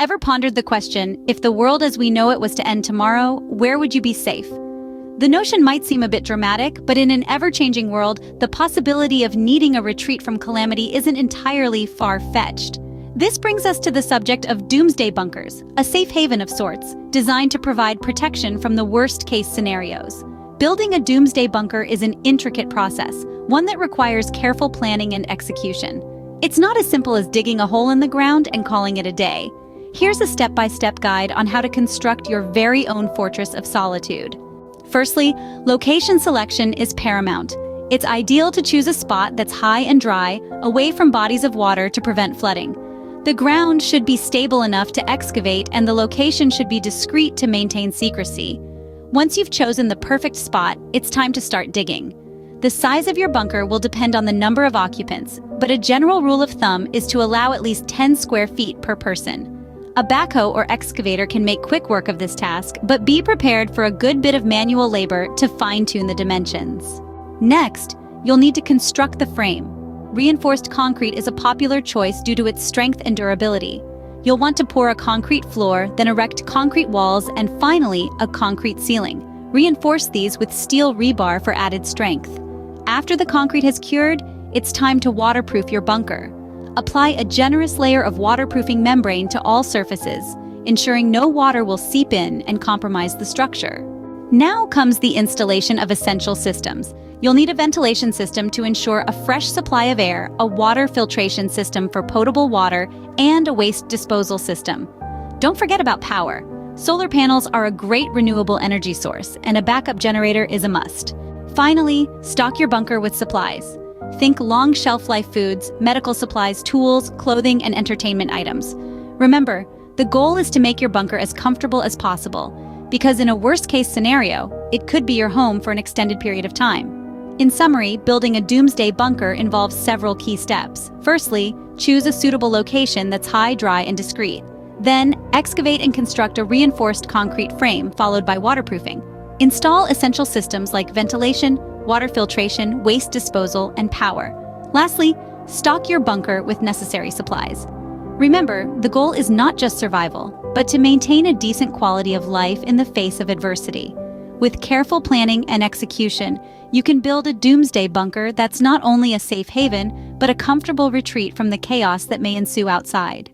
Ever pondered the question, if the world as we know it was to end tomorrow, where would you be safe? The notion might seem a bit dramatic, but in an ever-changing world, the possibility of needing a retreat from calamity isn't entirely far-fetched. This brings us to the subject of doomsday bunkers, a safe haven of sorts, designed to provide protection from the worst-case scenarios. Building a doomsday bunker is an intricate process, one that requires careful planning and execution. It's not as simple as digging a hole in the ground and calling it a day. Here's a step-by-step guide on how to construct your very own fortress of solitude. Firstly, location selection is paramount. It's ideal to choose a spot that's high and dry, away from bodies of water to prevent flooding. The ground should be stable enough to excavate, and the location should be discreet to maintain secrecy. Once you've chosen the perfect spot, it's time to start digging. The size of your bunker will depend on the number of occupants, but a general rule of thumb is to allow at least 10 square feet per person. A backhoe or excavator can make quick work of this task, but be prepared for a good bit of manual labor to fine-tune the dimensions. Next, you'll need to construct the frame. Reinforced concrete is a popular choice due to its strength and durability. You'll want to pour a concrete floor, then erect concrete walls, and finally, a concrete ceiling. Reinforce these with steel rebar for added strength. After the concrete has cured, it's time to waterproof your bunker. Apply a generous layer of waterproofing membrane to all surfaces, ensuring no water will seep in and compromise the structure. Now comes the installation of essential systems. You'll need a ventilation system to ensure a fresh supply of air, a water filtration system for potable water, and a waste disposal system. Don't forget about power. Solar panels are a great renewable energy source, and a backup generator is a must. Finally, stock your bunker with supplies. Think long shelf-life foods, medical supplies, tools, clothing, and entertainment items. Remember, the goal is to make your bunker as comfortable as possible, because in a worst-case scenario, it could be your home for an extended period of time. In summary, building a doomsday bunker involves several key steps. Firstly, choose a suitable location that's high, dry, and discreet. Then, excavate and construct a reinforced concrete frame, followed by waterproofing. Install essential systems like ventilation, water filtration, waste disposal, and power. Lastly, stock your bunker with necessary supplies. Remember, the goal is not just survival, but to maintain a decent quality of life in the face of adversity. With careful planning and execution, you can build a doomsday bunker that's not only a safe haven, but a comfortable retreat from the chaos that may ensue outside.